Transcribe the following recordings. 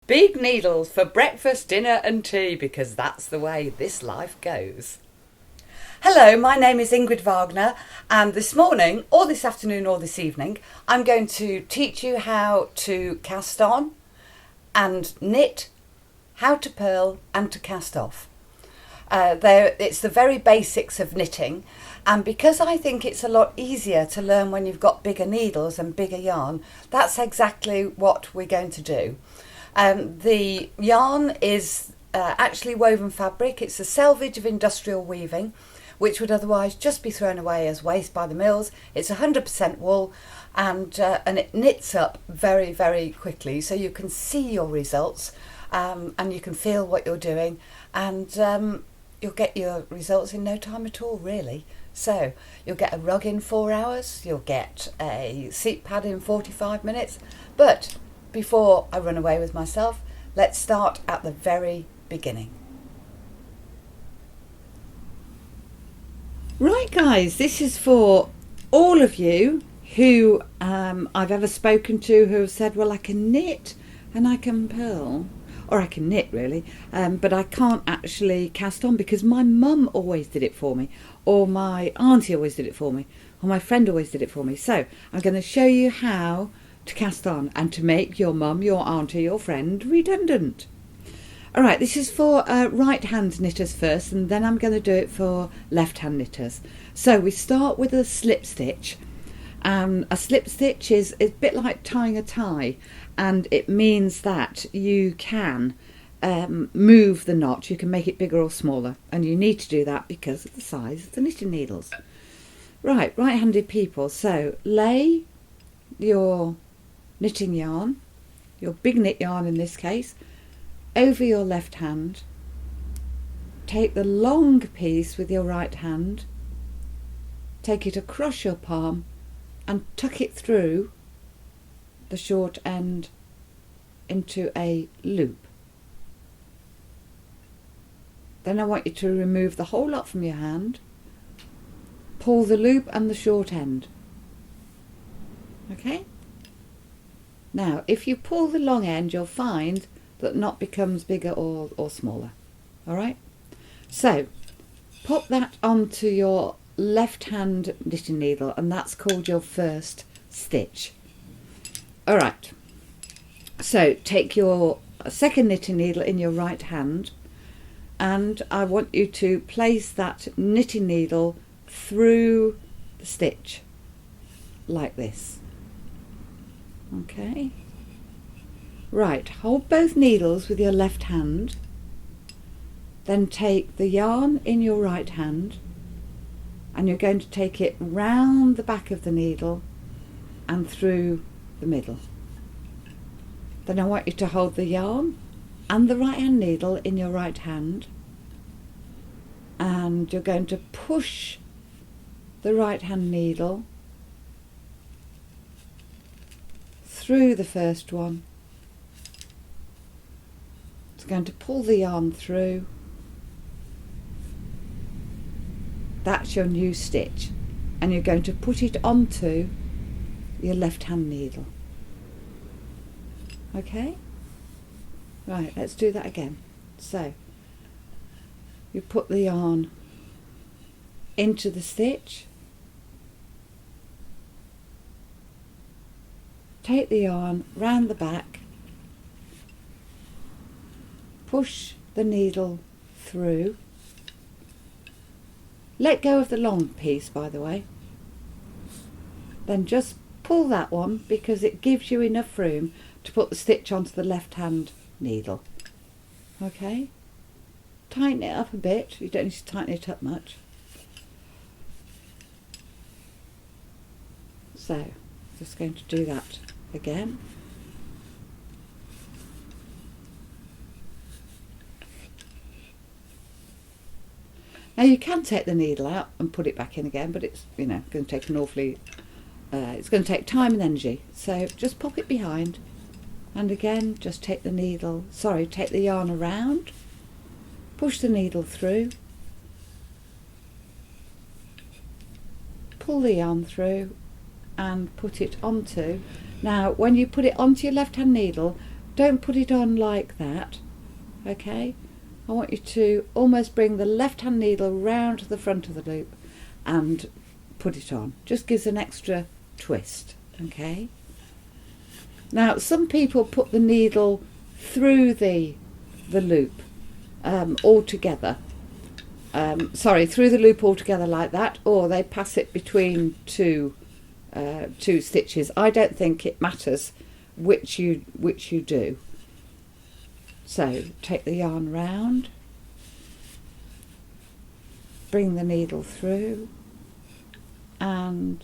Big needles for breakfast, dinner and tea, because that's the way this life goes. Hello, my name is Ingrid Wagner, and this morning, or this afternoon, or this evening, I'm going to teach you how to cast on and knit, how to purl and to cast off. It's the very basics of knitting, and because I think it's a lot easier to learn when you've got bigger needles and bigger yarn, that's exactly what we're going to do. The yarn is actually woven fabric. It's a selvage of industrial weaving, which would otherwise just be thrown away as waste by the mills. It's 100% wool, and it knits up very, very quickly, so you can see your results and you can feel what you're doing, and you'll get your results in no time at all, really. So you'll get a rug in 4 hours, you'll get a seat pad in 45 minutes, but before I run away with myself, let's start at the very beginning. Right guys, this is for all of you who I've ever spoken to who have said, well, I can knit and I can purl, or I can knit really, but I can't actually cast on because my mum always did it for me, or my auntie always did it for me, or my friend always did it for me. So I'm going to show you how to cast on and to make your mum, your auntie, your friend redundant. Alright, this is for right hand knitters first, and then I'm going to do it for left hand knitters. So we start with a slip stitch. A slip stitch is a bit like tying a tie, and it means that you can move the knot, you can make it bigger or smaller, and you need to do that because of the size of the knitting needles. Right handed people, so lay your knitting yarn, your big knit yarn in this case, over your left hand. Take the long piece with your right hand, take it across your palm and tuck it through the short end into a loop. Then I want you to remove the whole lot from your hand, pull the loop and the short end. Okay? Now, if you pull the long end, you'll find that knot becomes bigger or smaller. Alright? So, pop that onto your left hand knitting needle, and that's called your first stitch. Alright, so take your second knitting needle in your right hand, and I want you to place that knitting needle through the stitch like this. Okay, right, hold both needles with your left hand, then take the yarn in your right hand and you're going to take it round the back of the needle and through the middle. Then I want you to hold the yarn and the right hand needle in your right hand, and you're going to push the right hand needle through the first one. It's going to pull the yarn through. That's your new stitch, and you're going to put it onto your left hand needle. Okay? Right, let's do that again. So, you put the yarn into the stitch, take the yarn round the back, push the needle through, let go of the long piece by the way, then just pull that one because it gives you enough room to put the stitch onto the left hand needle. Okay, tighten it up a bit, you don't need to tighten it up much. So, just going to do that again. Now you can take the needle out and put it back in again, but it's, you know, going to take an awfully, it's going to take time and energy. So just pop it behind, and again just take the needle, take the yarn around, push the needle through, pull the yarn through and put it onto. Now when you put it onto your left hand needle, don't put it on like that, okay? I want you to almost bring the left hand needle round to the front of the loop and put it on. Just gives an extra twist, okay? Now some people put the needle through the loop altogether. Through the loop altogether like that, or they pass it between two stitches. I don't think it matters which you do. So take the yarn round, bring the needle through and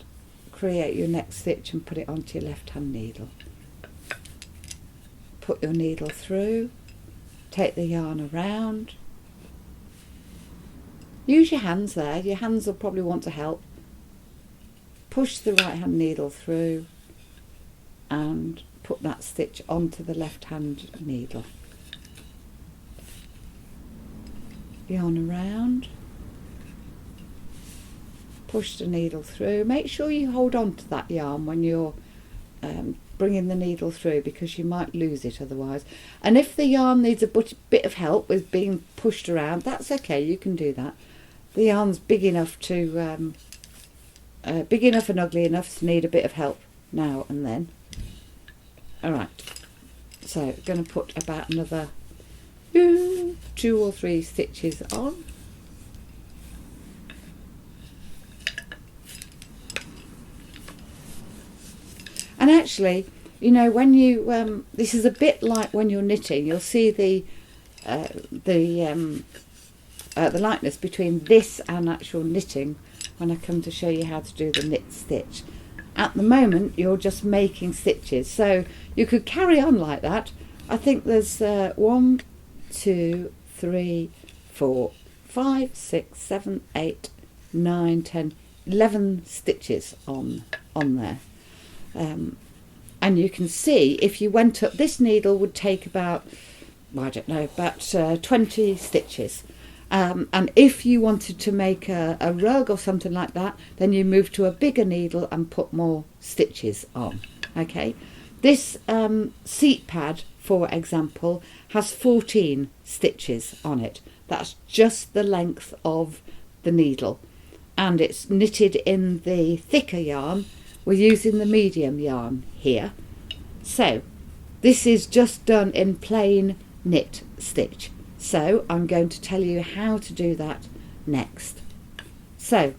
create your next stitch and put it onto your left hand needle. Put your needle through, take the yarn around. Use your hands there, your hands will probably want to help. Push the right hand needle through and put that stitch onto the left hand needle. Yarn around, push the needle through. Make sure you hold on to that yarn when you're bringing the needle through, because you might lose it otherwise. And if the yarn needs a bit of help with being pushed around, that's okay, you can do that. The yarn's big enough and ugly enough to need a bit of help now and then. Alright, so going to put about another 2 or 3 stitches on. And actually, you know, when you this is a bit like when you're knitting, you'll see the likeness between this and actual knitting when I come to show you how to do the knit stitch. At the moment you're just making stitches, so you could carry on like that. I think there's 1, 2, 3, 4, 5, 6, 7, 8, 9, 10, 11 stitches on there. And you can see if you went up, this needle would take about, I don't know, about 20 stitches. And if you wanted to make a rug or something like that, then you move to a bigger needle and put more stitches on. Okay, this seat pad, for example, has 14 stitches on it. That's just the length of the needle, and it's knitted in the thicker yarn. We're using the medium yarn here. So this is just done in plain knit stitch. So I'm going to tell you how to do that next. So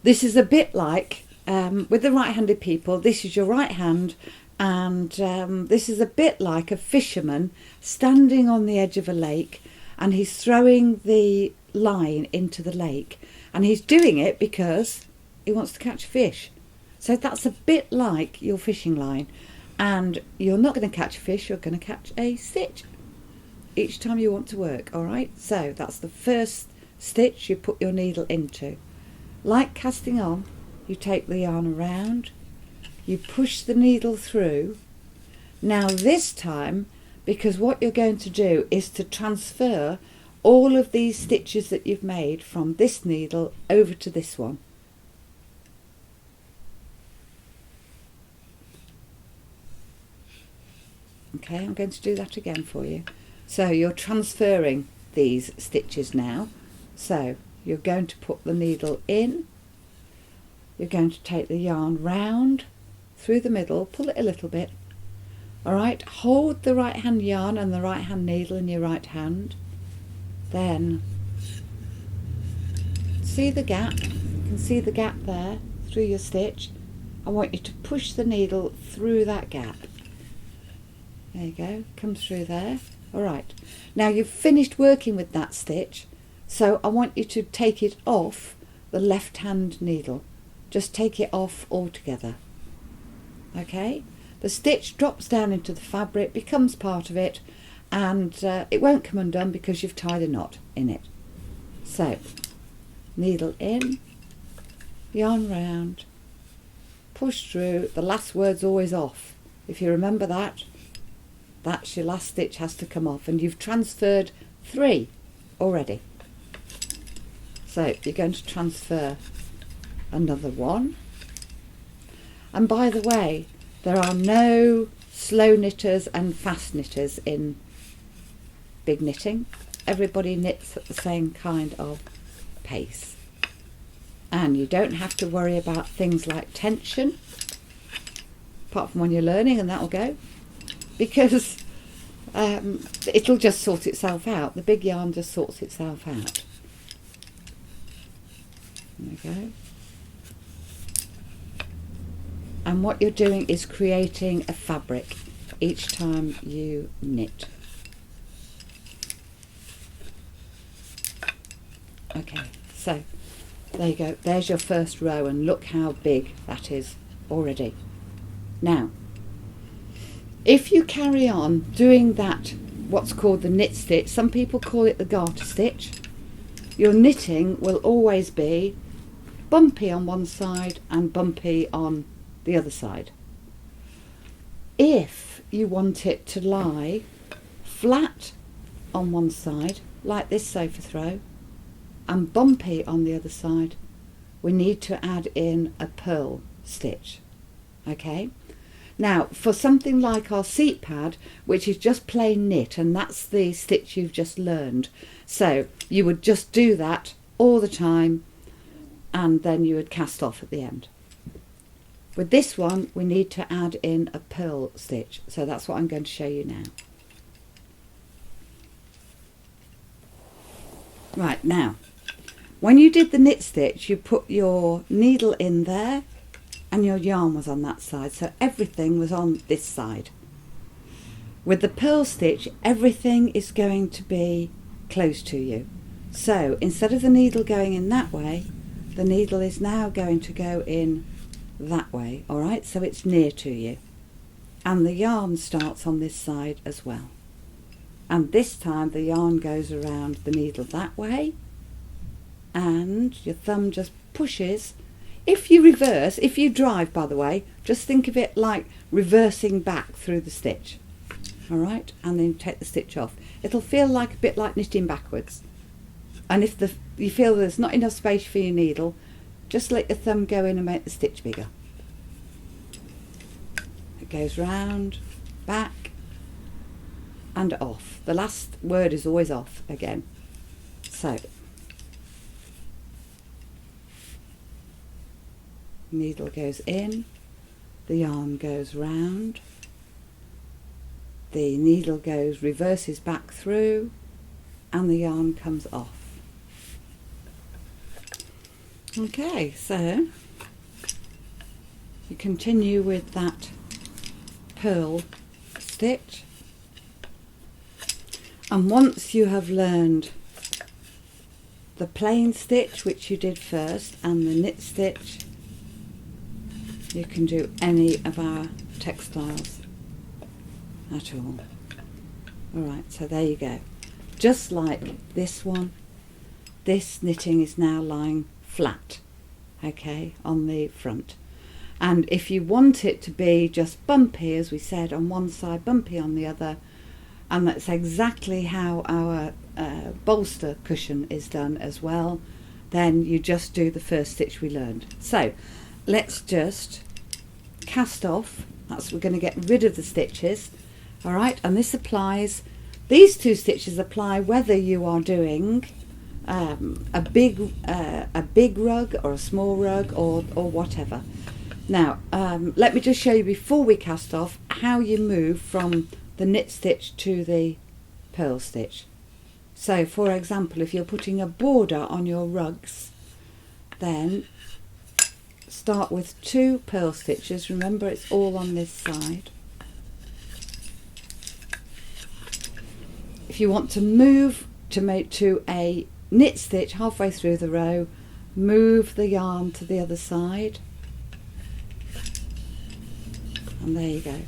this is a bit like with the right-handed people, this is your right hand, and this is a bit like a fisherman standing on the edge of a lake, and he's throwing the line into the lake, and he's doing it because he wants to catch fish. So that's a bit like your fishing line, and you're not going to catch a fish, you're going to catch a stitch each time you want to work. Alright, so that's the first stitch you put your needle into. Like casting on, you take the yarn around, you push the needle through. Now this time, because what you're going to do is to transfer all of these stitches that you've made from this needle over to this one. Okay, I'm going to do that again for you. So you're transferring these stitches now. So you're going to put the needle in, you're going to take the yarn round through the middle, pull it a little bit. Alright, hold the right hand yarn and the right hand needle in your right hand. Then see the gap, you can see the gap there through your stitch. I want you to push the needle through that gap. There you go, come through there. Alright, now you've finished working with that stitch, so I want you to take it off the left hand needle. Just take it off altogether. Okay, the stitch drops down into the fabric, becomes part of it, and it won't come undone because you've tied a knot in it. So, needle in, yarn round, push through. The last word's always off. If you remember that, that's your last stitch has to come off, and you've transferred 3 already. So you're going to transfer another 1. And by the way, there are no slow knitters and fast knitters in big knitting. Everybody knits at the same kind of pace. And you don't have to worry about things like tension, apart from when you're learning, and that'll go, because it'll just sort itself out. The big yarn just sorts itself out. There we go. And what you're doing is creating a fabric each time you knit. Okay, so there you go. There's your first row, and look how big that is already. Now, if you carry on doing that, what's called the knit stitch, some people call it the garter stitch, your knitting will always be bumpy on one side and bumpy on the other side. If you want it to lie flat on one side, like this sofa throw, and bumpy on the other side, we need to add in a purl stitch. Okay? Now, for something like our seat pad, which is just plain knit, and that's the stitch you've just learned, so you would just do that all the time, and then you would cast off at the end. With this one, we need to add in a purl stitch, so that's what I'm going to show you now. Right, now, when you did the knit stitch, you put your needle in there, and your yarn was on that side, so everything was on this side. With the purl stitch, everything is going to be close to you. So instead of the needle going in that way, the needle is now going to go in that way, alright, so it's near to you. And the yarn starts on this side as well. And this time the yarn goes around the needle that way, and your thumb just pushes. If you reverse, if you drive, by the way, just think of it like reversing back through the stitch. Alright, and then take the stitch off. It'll feel like a bit like knitting backwards. And if you feel there's not enough space for your needle, just let your thumb go in and make the stitch bigger. It goes round, back, and off. The last word is always off again. So, needle goes in, the yarn goes round, the needle reverses back through, and the yarn comes off. Okay, so you continue with that purl stitch, and once you have learned the plain stitch, which you did first, and the knit stitch, you can do any of our textiles at all. Alright, so there you go. Just like this one, this knitting is now lying flat, okay, on the front. And if you want it to be just bumpy, as we said, on one side, bumpy on the other, and that's exactly how our bolster cushion is done as well, then you just do the first stitch we learned. So let's just cast off. We're going to get rid of the stitches. All right, and this applies, these two stitches apply whether you are doing a big rug or a small rug or whatever. Now let me just show you before we cast off how you move from the knit stitch to the purl stitch. So for example, if you're putting a border on your rugs, then start with 2 purl stitches. Remember, it's all on this side. If you want to move to a knit stitch halfway through the row, move the yarn to the other side, and there you go.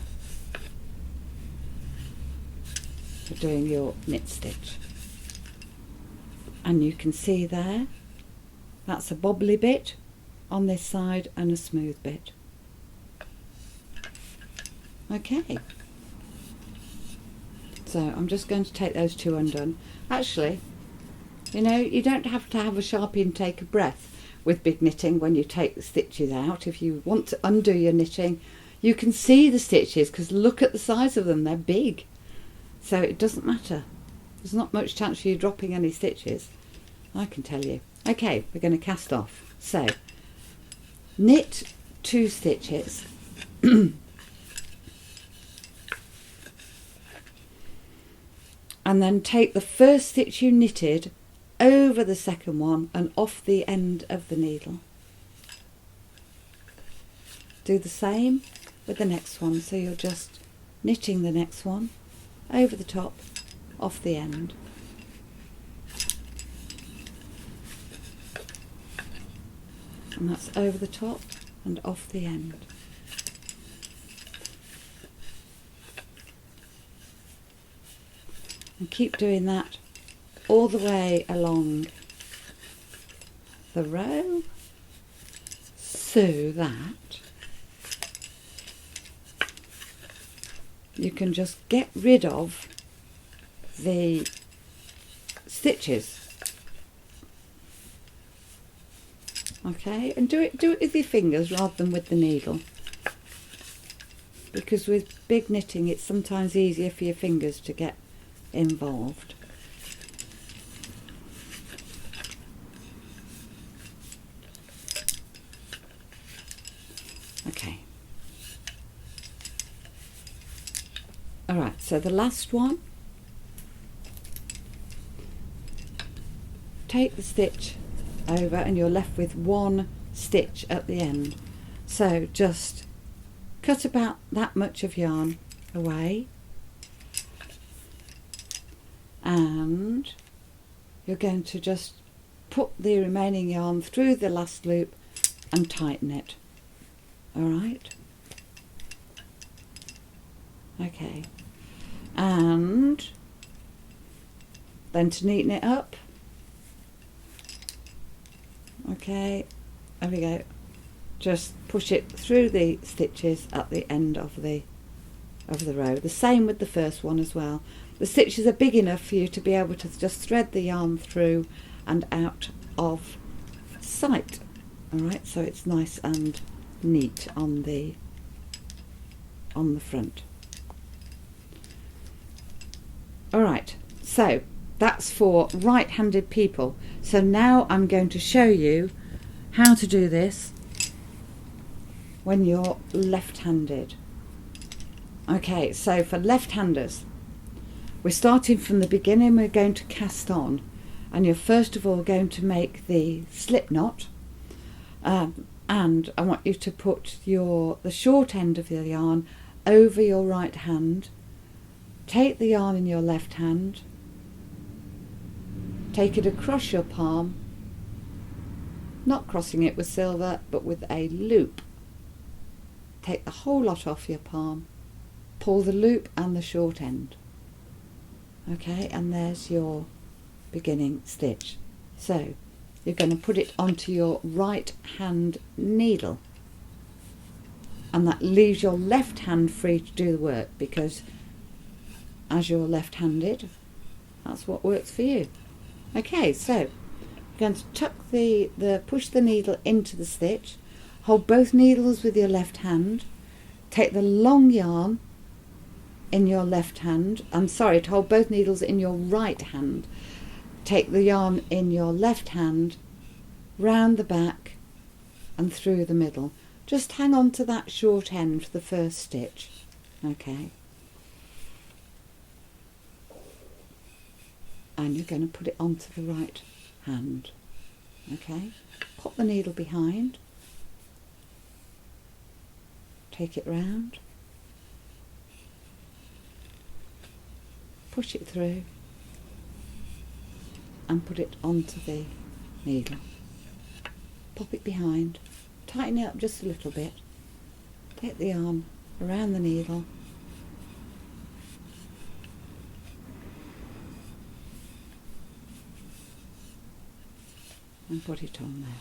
You're doing your knit stitch, and you can see there, that's a bobbly bit on this side and a smooth bit. Okay, so I'm just going to take those 2 undone. Actually, you know, you don't have to have a sharp intake of breath with big knitting when you take the stitches out. If you want to undo your knitting, you can see the stitches because look at the size of them, they're big. So it doesn't matter. There's not much chance of you dropping any stitches, I can tell you. Okay, we're going to cast off. So, knit 2 stitches. And then take the first stitch you knitted over the second one and off the end of the needle. Do the same with the next one, so you're just knitting the next one over the top, off the end. And that's over the top and off the end. And keep doing that all the way along the row, so that you can just get rid of the stitches. Okay, and do it with your fingers rather than with the needle, because with big knitting it's sometimes easier for your fingers to get involved. Okay. Alright, so the last one, take the stitch over and you're left with 1 stitch at the end. So just cut about that much of yarn away, and you're going to just put the remaining yarn through the last loop and tighten it. Alright? Okay. And then to neaten it up, okay, there we go, just push it through the stitches at the end of the row. The same with the first one as well. The stitches are big enough for you to be able to just thread the yarn through and out of sight. Alright, so it's nice and neat on the front. Alright, so that's for right-handed people. So now I'm going to show you how to do this when you're left-handed. Okay, so for left-handers, we're starting from the beginning. We're going to cast on, and you're first of all going to make the slip knot, and I want you to put the short end of the yarn over your right hand. Take the yarn in your left hand, take it across your palm, not crossing it with silver but with a loop. Take the whole lot off your palm, pull the loop and the short end. Okay, and there's your beginning stitch. So you're going to put it onto your right hand needle, and that leaves your left hand free to do the work, because as you're left-handed, that's what works for you. Okay, so you're going to tuck push the needle into the stitch, hold both needles with your left hand, take the long yarn in your left hand, to hold both needles in your right hand, take the yarn in your left hand, round the back and through the middle. Just hang on to that short end for the first stitch. Okay. And you're going to put it onto the right hand. Okay, pop the needle behind, take it round, push it through and put it onto the needle. Pop it behind, tighten it up just a little bit, take the yarn around the needle, and put it on there.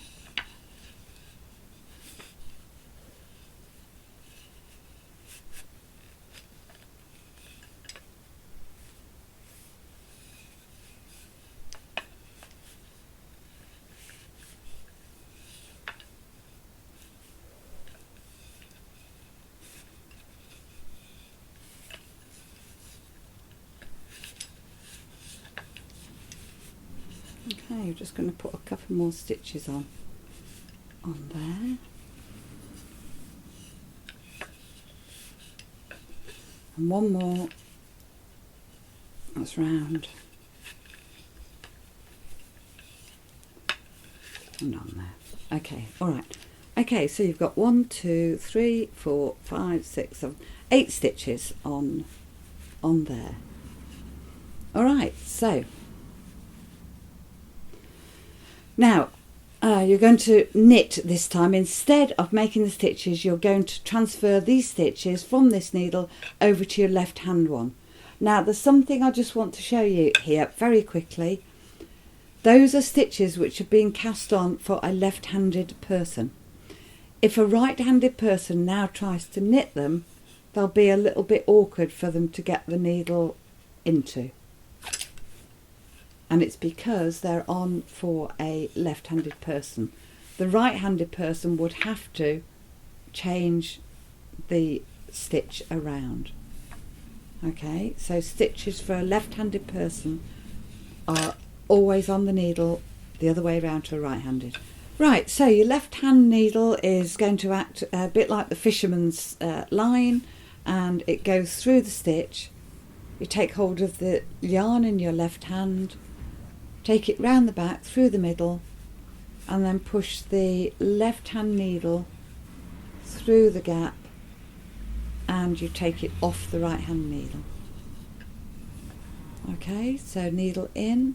Okay, you're just going to put a couple more stitches on there. And one more that's round and on there. Okay, all right. Okay, so you've got 1, 2, 3, 4, 5, 6, 7, 8 stitches on there. All right, so now you're going to knit this time. Instead of making the stitches, you're going to transfer these stitches from this needle over to your left hand one. Now there's something I just want to show you here very quickly. Those are stitches which are being cast on for a left-handed person. If a right-handed person now tries to knit them, they'll be a little bit awkward for them to get the needle into. And it's because they're on for a left-handed person. The right-handed person would have to change the stitch around. Okay, so stitches for a left-handed person are always on the needle the other way around to a right-handed. Right, so your left-hand needle is going to act a bit like the fisherman's line, and it goes through the stitch. You take hold of the yarn in your left hand, take it round the back through the middle, and then push the left hand needle through the gap, and you take it off the right hand needle. Okay, so needle in,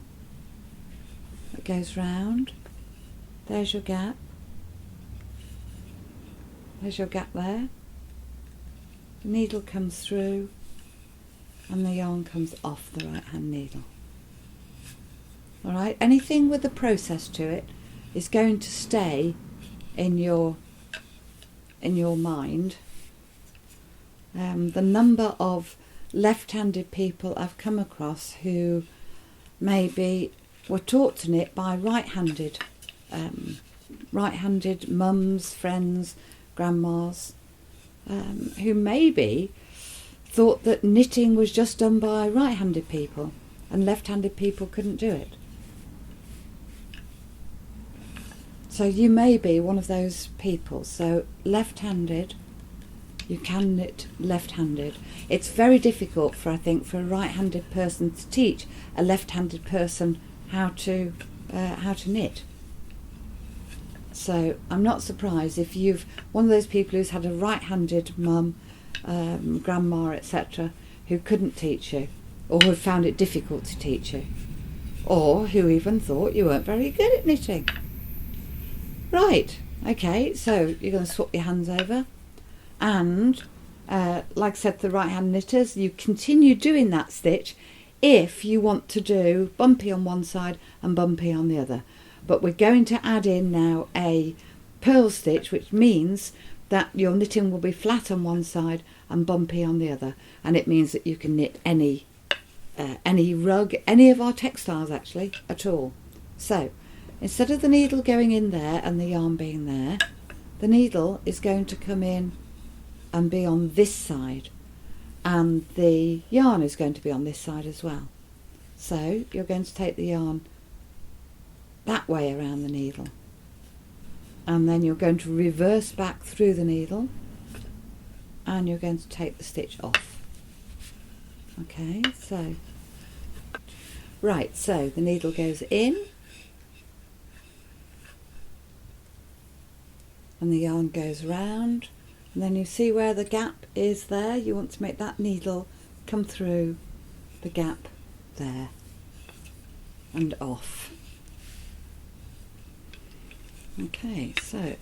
it goes round, there's your gap there, the needle comes through and the yarn comes off the right hand needle. Alright, anything with a process to it is going to stay in your mind. The number of left-handed people I've come across who maybe were taught to knit by right-handed mums, friends, grandmas, who maybe thought that knitting was just done by right-handed people and left-handed people couldn't do it. So you may be one of those people. So left-handed, you can knit left-handed. It's very difficult for, I think, for a right-handed person to teach a left-handed person how to knit. So I'm not surprised if you've one of those people who's had a right-handed mum, grandma, etc., who couldn't teach you, or who found it difficult to teach you, or who even thought you weren't very good at knitting. Right, okay, so you're going to swap your hands over, and like I said, the right hand knitters, you continue doing that stitch if you want to do bumpy on one side and bumpy on the other. But we're going to add in now a purl stitch, which means that your knitting will be flat on one side and bumpy on the other, and it means that you can knit any rug, any of our textiles actually, at all. So instead of the needle going in there and the yarn being there, the needle is going to come in and be on this side, and the yarn is going to be on this side as well. So you're going to take the yarn that way around the needle, and then you're going to reverse back through the needle, and you're going to take the stitch off. Okay, so right, so the needle goes in and the yarn goes round, and then you see where the gap is there. You want to make that needle come through the gap there and off. Okay, so I'll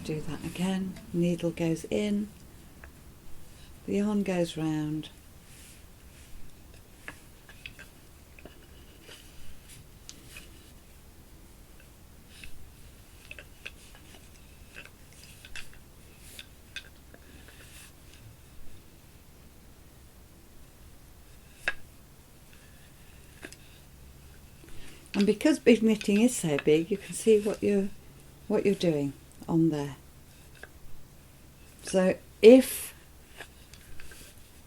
do that again. Needle goes in, the yarn goes round, and because big knitting is so big, you can see what you're doing on there. So if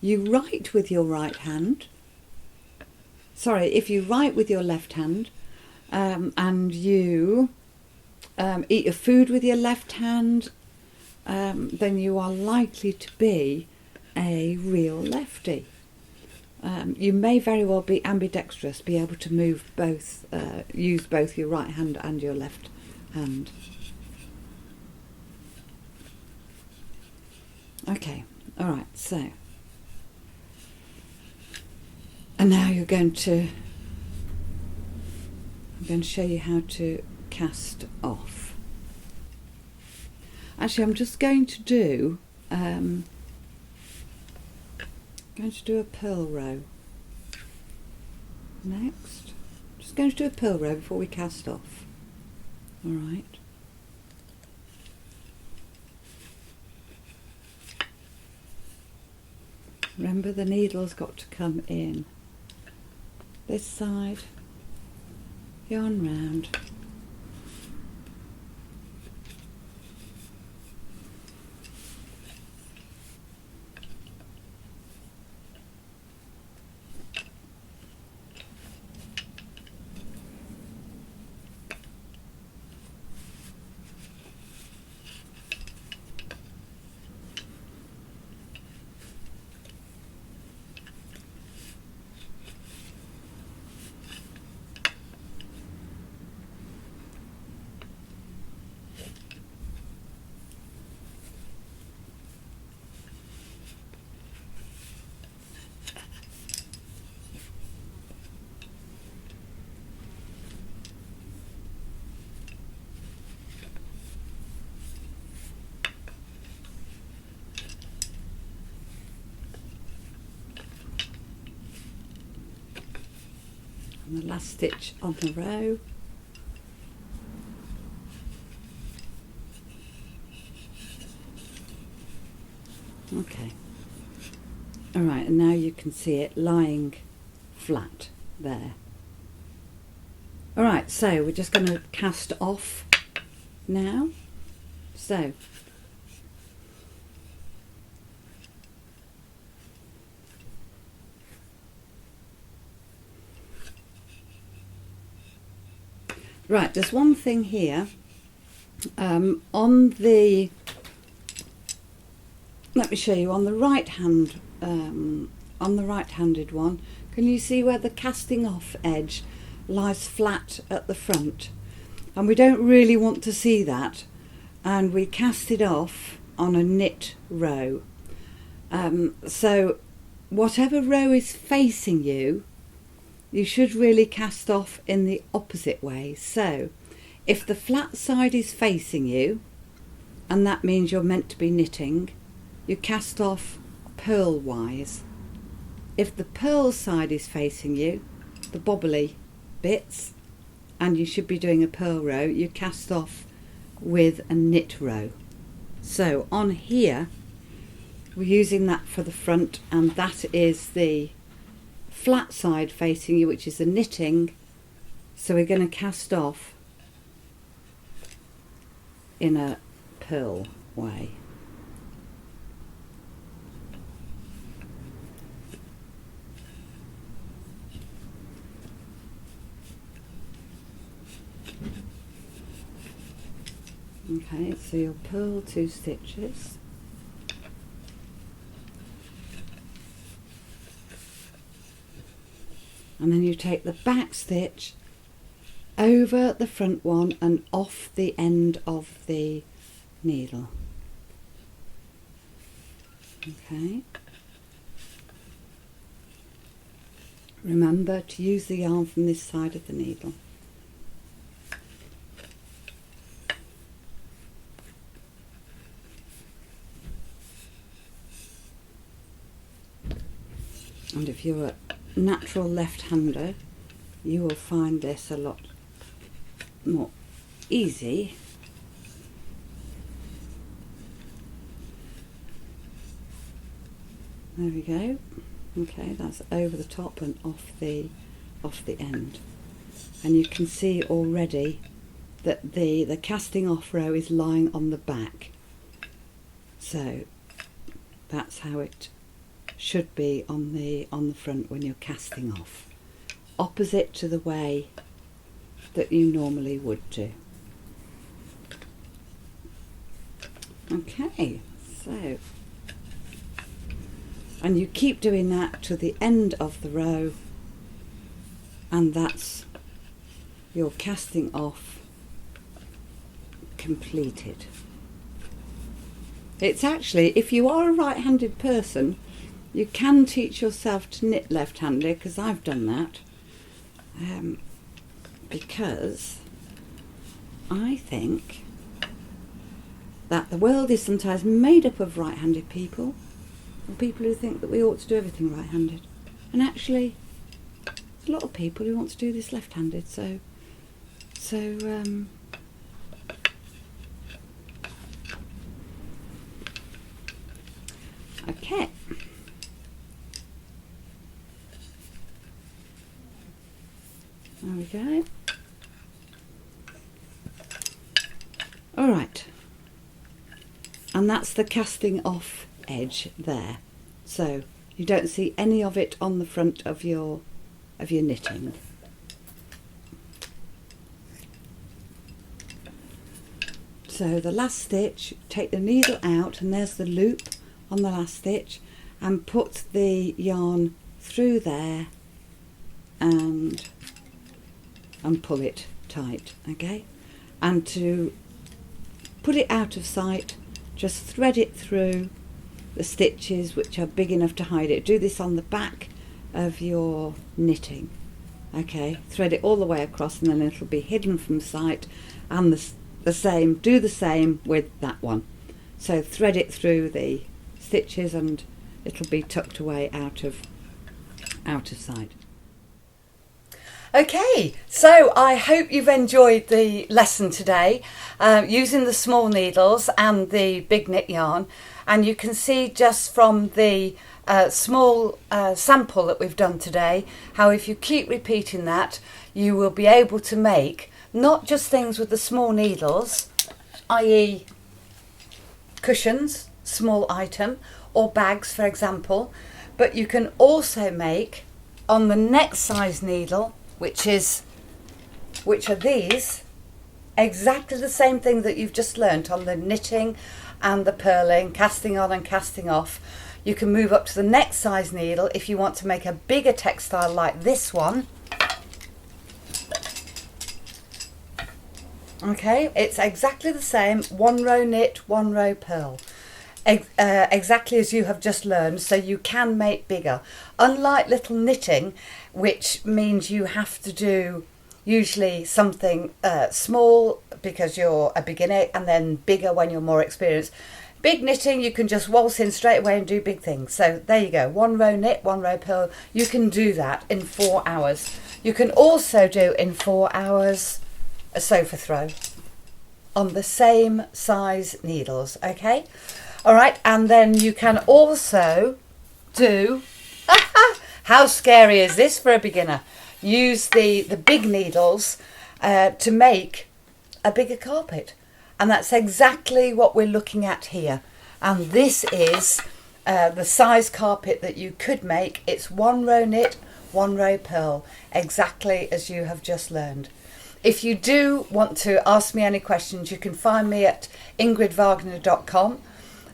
you write with your right hand, if you write with your left hand and you eat your food with your left hand, then you are likely to be a real lefty. You may very well be ambidextrous, be able to move both, use both your right hand and your left hand. Okay, all right, so. And now I'm going to show you how to cast off. Actually, I'm just going to do a purl row next. Just going to do a purl row before we cast off. All right. Remember, the needle's got to come in this side, yarn round. And the last stitch on the row. Okay. All right, and now you can see it lying flat there. All right, so we're just going to cast off now. So right, there's one thing here on the, let me show you, on the right hand, on the right-handed one, can you see where the casting off edge lies flat at the front? And we don't really want to see that, and we cast it off on a knit row. So whatever row is facing you, you should really cast off in the opposite way. So if the flat side is facing you, and that means you're meant to be knitting, you cast off purl wise. If the purl side is facing you, the bobbly bits, and you should be doing a purl row, you cast off with a knit row. So on here we're using that for the front, and that is the flat side facing you, which is the knitting. So we're going to cast off in a purl way. Okay, so you'll purl 2 stitches. And then you take the back stitch over the front one and off the end of the needle. Okay. Remember to use the yarn from this side of the needle. And if you're a natural left-hander, you will find this a lot more easy. There we go. Okay, that's over the top and off the end. And you can see already that the casting off row is lying on the back. So that's how it should be on the front when you're casting off. opposite to the way that you normally would do. Okay, so, and you keep doing that to the end of the row, and that's your casting off completed. It's actually, if you are a right-handed person, you can teach yourself to knit left-handed, because I've done that, because I think that the world is sometimes made up of right-handed people, or people who think that we ought to do everything right-handed. And actually, there's a lot of people who want to do this left-handed, so okay. There we go. All right. And that's the casting off edge there. So you don't see any of it on the front of your knitting. So the last stitch, take the needle out, and there's the loop on the last stitch, and put the yarn through there and pull it tight, okay? And to put it out of sight, just thread it through the stitches which are big enough to hide it. Do this on the back of your knitting, okay? Thread it all the way across, and then it'll be hidden from sight. And the same, do the same with that one. So thread it through the stitches, and it'll be tucked away out of sight. Okay, so I hope you've enjoyed the lesson today using the small needles and the big knit yarn, and you can see just from the small sample that we've done today how if you keep repeating that, you will be able to make not just things with the small needles, i.e. cushions, small item, or bags for example, but you can also make on the next size needle, which are these, exactly the same thing that you've just learnt on the knitting and the purling, casting on and casting off. You can move up to the next size needle if you want to make a bigger textile like this one. Okay, it's exactly the same, one row knit, one row purl. Exactly as you have just learned, so you can make bigger. Unlike little knitting, which means you have to do usually something small because you're a beginner, and then bigger when you're more experienced. Big knitting, you can just waltz in straight away and do big things. So there you go, one row knit, one row purl. You can do that in 4 hours. You can also do in 4 hours a sofa throw on the same size needles, okay? All right, and then you can also do, how scary is this for a beginner? Use the big needles to make a bigger carpet. And that's exactly what we're looking at here. And this is the size carpet that you could make. It's one row knit, one row purl, exactly as you have just learned. If you do want to ask me any questions, you can find me at ingridwagner.com.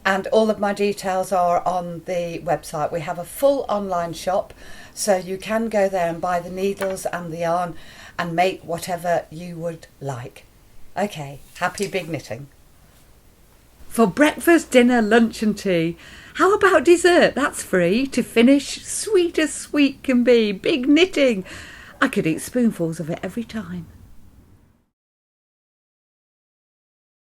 And all of my details are on the website. We have a full online shop, so you can go there and buy the needles and the yarn and make whatever you would like. Okay, happy big knitting. For breakfast, dinner, lunch and tea. How about dessert? That's free to finish. Sweet as sweet can be. Big knitting. I could eat spoonfuls of it every time.